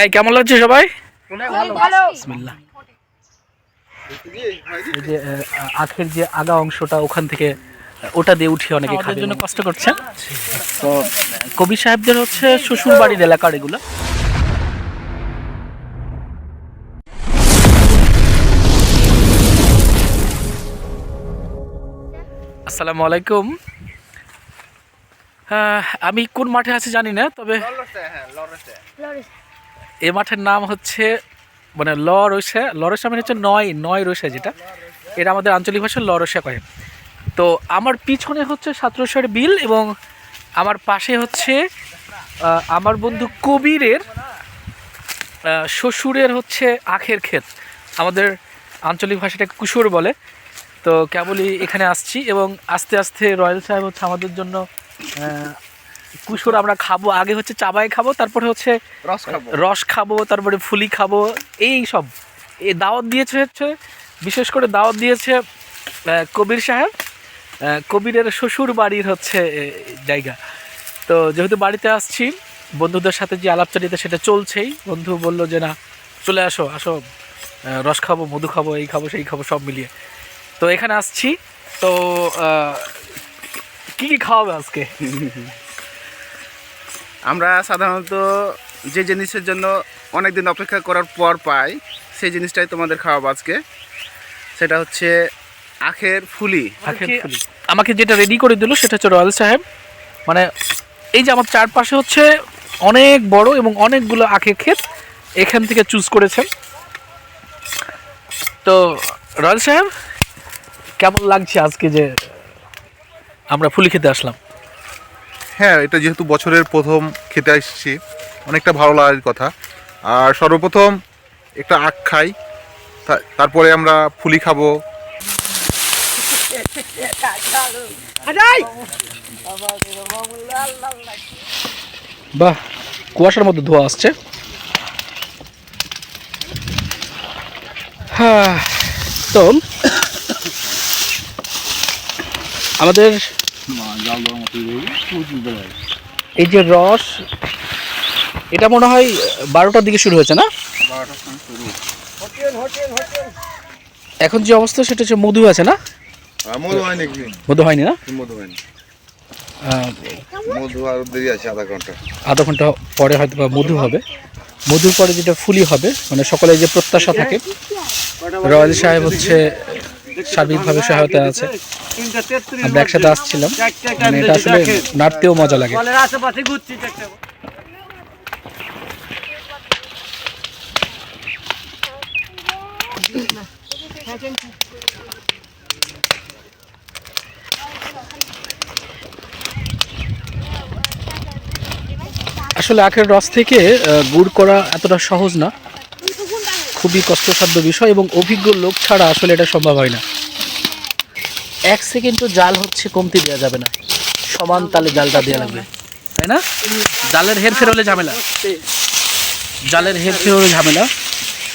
এই কেমন লাগছে সবাই? বিসমিল্লাহ। এই যে আখের যে আগা অংশটা ওখান থেকে ওটা দিয়ে উঠিয়ে অনেকে খাওয়ার জন্য কষ্ট করছে। তো কবি সাহেবদের হচ্ছে শ্বশুর বাড়ির এলাকার এগুলো। আসসালামু আলাইকুম। আমি কোন মাঠে আছি জানি না, তবে এ মাঠের নাম হচ্ছে মানে লরসা মানে হচ্ছে নয় রসা, যেটা এটা আমাদের আঞ্চলিক ভাষায় লরসা কয়। তো আমার পিছনে হচ্ছে সাতরসার বিল এবং আমার পাশে হচ্ছে আমার বন্ধু কবিরের শ্বশুরের হচ্ছে আখের ক্ষেত, আমাদের আঞ্চলিক ভাষাটা কুশোর বলে। তো কেবলই এখানে আসছি এবং আস্তে আস্তে রয়্যাল সাহেব হচ্ছে আমাদের জন্য কুশোর আমরা খাবো। আগে হচ্ছে চাবাই খাবো, তারপরে হচ্ছে রস খাবো, তারপরে ফুলি খাবো, এই সব এই দাওয়াত দিয়েছে। হচ্ছে বিশেষ করে দাওয়াত দিয়েছে কবির সাহেব, কবিরের শ্বশুর বাড়ির হচ্ছে জায়গা। তো যেহেতু বাড়িতে আসছি, বন্ধুদের সাথে যে আলাপচারিতা সেটা চলছেই। বন্ধু বলল যে না, চলে আসো রস খাবো, মধু খাবো, এই খাবো সেই খাবো, সব মিলিয়ে তো এখানে আসছি। তো কি কি খাওয়াবে আজকে? আমরা সাধারণত যে জিনিসের জন্য অনেক দিন অপেক্ষা করার পর পাই, সেই জিনিসটাই তোমাদের খাওয়াবো আজকে। সেটা হচ্ছে আখের ফুলি। আমাকে যেটা রেডি করে দিল সেটা হচ্ছে রয়্যাল সাহেব। মানে এই যে আমার চারপাশে হচ্ছে অনেক বড় এবং অনেকগুলো আখের ক্ষেত, এখান থেকে চুজ করেছেন। তো রয়্যাল সাহেব, কেমন লাগছে আজকে যে আমরা ফুলি খেতে আসলাম? হ্যাঁ, এটা যেহেতু বছরের প্রথম খেতে আসছি, অনেকটা ভালো লাগার কথা। আর সর্বপ্রথম একটা আখ খাই, তারপরে আমরা ফুলি খাবো। বাহ, কুয়াশার মধ্যে ধোয়া আসছে। হ্যাঁ, তো আমাদের এই যে রস, এটা মনে হয় 12টার দিকে শুরু হয়েছে না? এখন যে অবস্থা সেটা হচ্ছে মধু আছে না? মধু হয়নি, মধু হয়নি না? মধু হয়নি, মধু আর দেরি আছে আধা ঘন্টা পরে হয়তো বা মধু হবে। মধুর পরে যেটা ফুলি হবে, মানে সকলের যে প্রত্যাশা থাকে। রয়্যাল সাহেব হচ্ছে সার্বিকভাবে সহায়তা আছে। আমরা একসাথে আসছিলাম, মানে এটা আসলে নাড়তেও মজা লাগে। আসলে আখের রস থেকে গুড় করা এতটা সহজ না, খুবই কষ্টসাধ্য বিষয় এবং অভিজ্ঞ লোক ছাড়া আসলে এটা সম্ভব হয় না। 1 সেকেন্ডও জাল হচ্ছে কমতি দেওয়া যাবে না, সমান তালে জালটা দেওয়া লাগবে, তাই না? জালের হেরফের হলে ঝামেলা,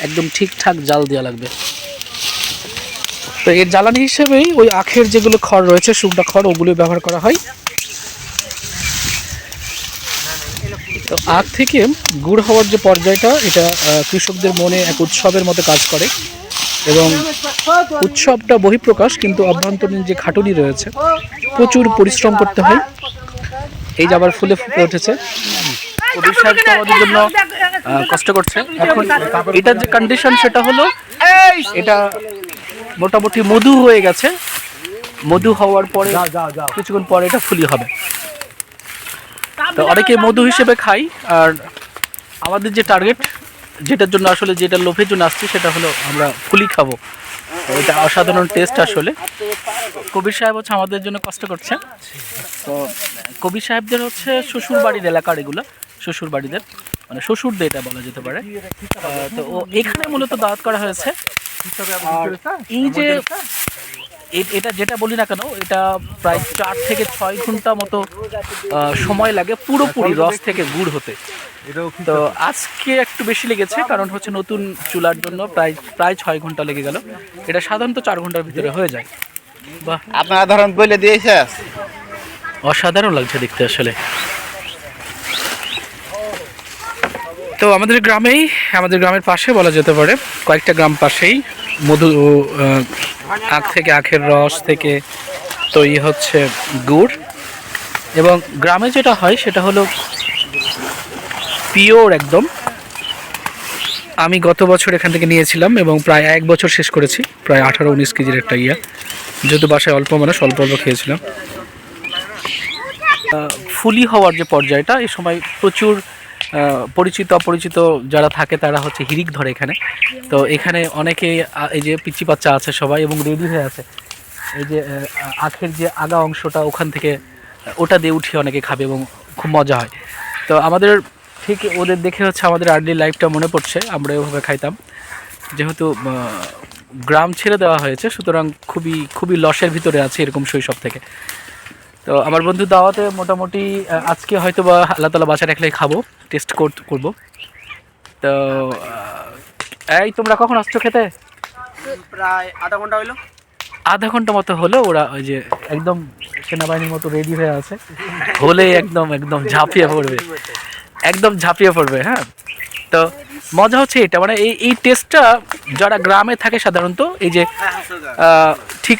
একদম ঠিকঠাক জাল দেওয়া লাগবে। তো এর জ্বালানি হিসেবেই ওই আখের যেগুলো খড় রয়েছে, শুকনা খড়, ওগুলো ব্যবহার করা হয়। তো আখ থেকে গুড় হওয়ার যে পর্যায়টা, এটা কৃষকদের মনে এক উৎসবের মতো কাজ করে এবং উৎসবটা বহিঃপ্রকাশ, কিন্তু অভ্যন্তরীণ যে খাটুনি রয়েছে, প্রচুর পরিশ্রম করতে হয়। এই যে আবার ফুলে ফুটে উঠেছে, কবির সাহেব তো আমাদের জন্য কষ্ট করছে। এখন এটার যে কন্ডিশন সেটা হলো, এটা মোটামুটি মধু হয়ে গেছে। মধু হওয়ার পরে কিছুক্ষণ পরে এটা ফুলি হবে। তো অনেকে মধু হিসেবে খাই, আর আমাদের যে টার্গেট, যেটার জন্য আসলে যেটা লোভের জন্য আসছি, সেটা হলো আমরা ফুলি খাবো। এটা অসাধারণ টেস্ট আসলে। কবির সাহেব হচ্ছে আমাদের জন্য কষ্ট করছে। তো কবির সাহেবদের হচ্ছে শ্বশুর বাড়ির এলাকার এগুলো, শ্বশুর বাড়িদের মানে শ্বশুরদের এটা বলা যেতে পারে। তো এখানে মূলত দাওয়াত করা হয়েছে। এই যে এটা যেটা বলি না কেন, এটা প্রায় 4 থেকে 6 ঘন্টা মতো সময় লাগে পুরোপুরি রস থেকে গুড় হতে। তো আজকে একটু বেশি লেগেছে, কারণ হচ্ছে নতুন চুলার জন্য প্রায় 6 ঘন্টা লেগে গেল। এটা সাধারণত 4 ঘন্টার ভিতরে হয়ে যায়। বাহ, আপনারা ধরেন বলে দিয়েছে, অসাধারণ লাগছে দেখতে আসলে। তো আমাদের গ্রামের পাশে বলা যেতে পারে, কয়েকটা গ্রাম পাশেই মধু আখ থেকে, আখের রস থেকে তৈরি হচ্ছে গুড়। এবং গ্রামে যেটা হয় সেটা হলো পিওর একদম। আমি গত বছর এখান থেকে নিয়েছিলাম এবং প্রায় 1 বছর শেষ করেছি, প্রায় 18-19 কেজির একটা যেহেতু বাসায় অল্প মানুষ, অল্প খেয়েছিলাম। ফুলি হওয়ার যে পর্যায়টা, এই সময় প্রচুর পরিচিত অপরিচিত যারা থাকে তারা হচ্ছে হিরিক ধরে এখানে। তো এখানে অনেকে এই যে পিচ্চি বাচ্চা আছে সবাই এবং রেডি হয়ে আছে। এই যে আখের যে আগা অংশটা, ওখান থেকে ওটা দিয়ে উঠিয়ে অনেকে খাবে এবং খুব মজা হয়। তো আমাদের ঠিক ওদের দেখে হচ্ছে আমাদের আর্লি লাইফটা মনে পড়ছে। আমরা ওভাবে খাইতাম, যেহেতু গ্রাম ছেড়ে দেওয়া হয়েছে, সুতরাং খুবই লসের ভিতরে আছে এরকম শৈশব থেকে। তো আমার বন্ধু দাওয়াতে মোটামুটি আজকে হয়তো বা আল্লাহ তালা বাঁচা রাখলে খাবো, টেস্ট করবো। তো এই তোমরা কখন আসছো খেতে? প্রায় আধা ঘন্টা হইলো। আধা ঘন্টা মতো হলো। ওরা ওই যে একদম সেনাবাহিনীর মতো রেডি হয়ে আছে, হলে একদম ঝাঁপিয়ে পড়বে। হ্যাঁ, তো মজা হচ্ছে এটা, মানে এই টেস্টটা যারা গ্রামে থাকে সাধারণত, এই যে ঠিক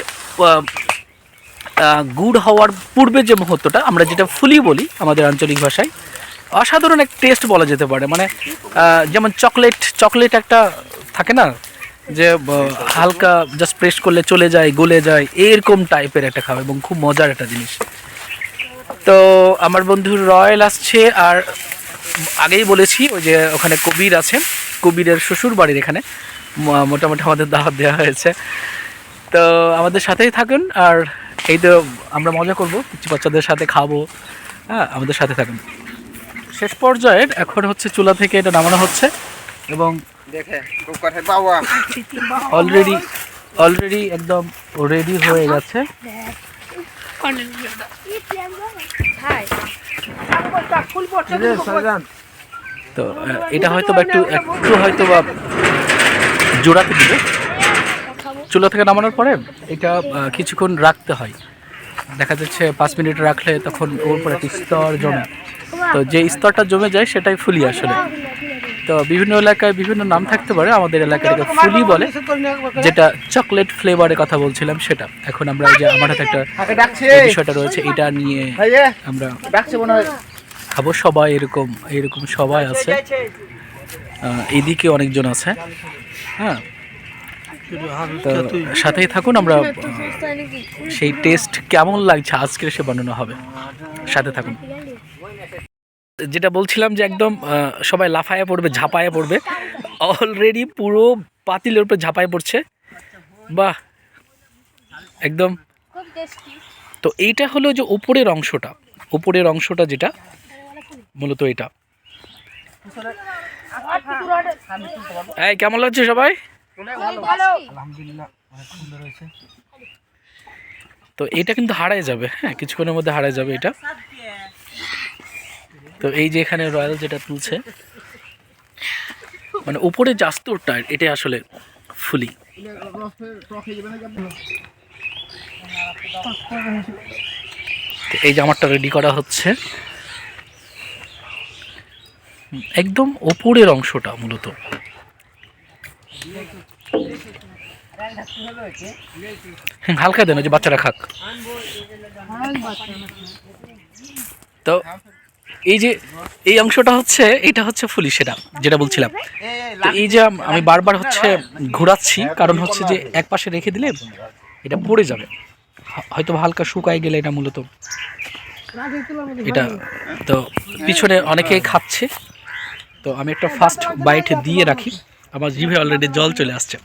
গুড় হওয়ার পূর্বে যে মুহূর্তটা, আমরা যেটা ফুলি বলি আমাদের আঞ্চলিক ভাষায়, অসাধারণ এক টেস্ট বলা যেতে পারে। মানে যেমন চকলেট একটা থাকে না, যে হালকা জাস্ট প্রেস করলে চলে যায়, গলে যায়, এরকম টাইপের একটা খাবার এবং খুব মজার একটা জিনিস। তো আমার বন্ধুর রয়্যাল আসছে, আর আগেই বলেছি ওই যে ওখানে কবির আছে, কবিরের শ্বশুর বাড়ির এখানে মোটামুটি আমাদের দাওয়াত দেওয়া হয়েছে। তো আমাদের সাথেই থাকুন, আর এই তো আমরা মজা করবো, কিছু বাচ্চাদের সাথে খাবো। হ্যাঁ, আমাদের সাথে থাকুন। শেষ পর্যায়ের এখন হচ্ছে চুলা থেকে এটা নামানো হচ্ছে এবং অলরেডি একদম রেডি হয়ে গেছে। তো এটা হয়তো বা একটু হয়তো বা জোড়াতে দিবে। চুলা থেকে নামানোর পরে এটা কিছুক্ষণ রাখতে হয়, দেখা যাচ্ছে 5 মিনিট রাখলে তখন ওর উপরে একটা স্তর জমে। তো যে স্তরটা জমে যায় সেটাই ফুলি আসলে। তো বিভিন্ন এলাকায় বিভিন্ন নাম থাকতে পারে, আমাদের এলাকায় এটাকে ফুলি বলে, যেটা চকলেট ফ্লেভারের কথা বলছিলাম সেটা। এখন আমরা যে আমার হাতে একটা বিষয়টা রয়েছে, এটা নিয়ে আমরা খাবো। সবাই এরকম সবাই আছে, এদিকে অনেকজন আছে। হ্যাঁ, তো সাথেই থাকুন, আমরা সেই টেস্ট কেমন লাগছে আজকের সে বর্ণনা হবে, সাথে থাকুন। যেটা বলছিলাম যে একদম সবাই লাফায়ে পড়বে, ঝাঁপায়ে পড়বে, অলরেডি পুরো পাতিলের উপরে ঝাঁপায়ে পড়ছে। বাহ, একদম। তো এইটা হলো যে উপরের অংশটা যেটা মূলত এটা। এই কেমন লাগছে সবাই? তো এটা কিন্তু হারায় যাবে, হ্যাঁ, কিছুক্ষণের মধ্যে হারায় যাবে এটা। তো এই যে এখানে রয়্যাল যেটা তুলছে, মানে উপরে যে আস্তরটা, এটা আসলে ফুলি। এই জামারটা রেডি করা হচ্ছে, একদম ওপরের অংশটা মূলত। হালকা দেন, যে বাচ্চারা খাক। তো এই অংশটা হচ্ছে, এটা হচ্ছে ফুলি, সেটা যেটা বলছিলাম। তো এই যে আমি বারবার হচ্ছে ঘোরাচ্ছি, কারণ হচ্ছে যে এক পাশে রেখে দিলে এটা পড়ে যাবে, হয়তো হালকা শুকায় গেলে এটা মূলত এটা। তো পিছনে অনেকেই খাচ্ছে, তো আমি একটা ফার্স্ট বাইট দিয়ে রাখি। আমার জিভে অলরেডি জল চলে আসছে।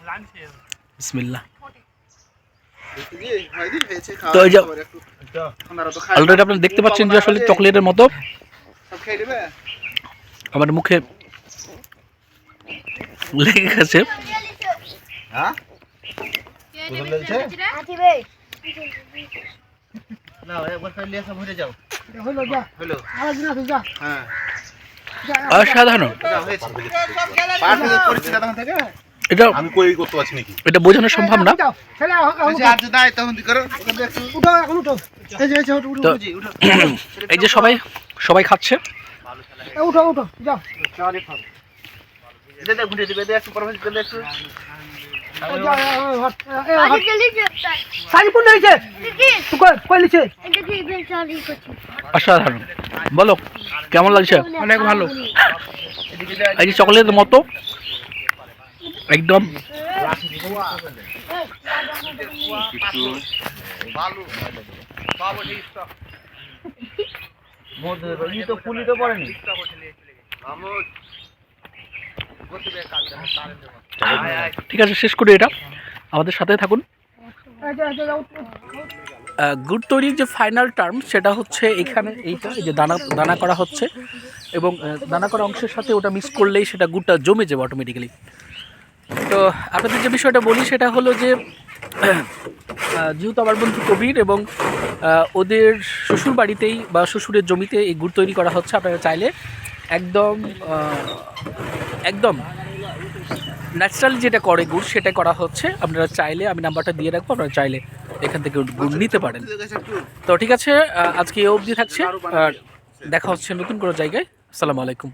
বিসমিল্লাহ। তো এই যে অলরেডি আপনারা দেখতে পাচ্ছেন যে আসলে চকলেটের মতো আমার মুখে লেগে গেছে। অসাধারণ। এটা আমি কই করতে পারছি নাকি, এটা বোঝানো সম্ভব না। এই যে সবাই খাচ্ছে। দে ঘুরে দিবে, দে একটু পরমেশ দে একটু। শাড়ি কোন হয়েছে কই লিছে অসাধারণ। বলো কেমন লাগছে? অনেক ভালো। এই যে চকলেটের মতো একদম ঠিক আছে, শেষ করি এটা, আমাদের সাথে থাকুন। গুড় তৈরির যে ফাইনাল টার্ম সেটা হচ্ছে এখানে এইটা, এই যে দানা দানা করা হচ্ছে এবং দানা করা অংশের সাথে ওটা মিক্স করলেই সেটা গুড়টা জমে যাবে অটোমেটিক্যালি। তো আপনাদের যে বিষয়টা বলি সেটা হলো যে যেহেতু আমার বন্ধু কবির এবং ওদের শ্বশুর বাড়িতেই বা শ্বশুরের জমিতে এই গুড় তৈরি করা হচ্ছে, আপনারা চাইলে একদম একদম ন্যাচারালি যেটা করে গুড় সেটা করা হচ্ছে। আপনারা চাইলে আমি নাম্বারটা দিয়ে রাখবো, আপনারা চাইলে এখান থেকে গুড় নিতে পারেন। তো ঠিক আছে, আজকে এই অবধি থাকছে, আর দেখা হচ্ছে নতুন কোনো জায়গায়। আসসালামু আলাইকুম।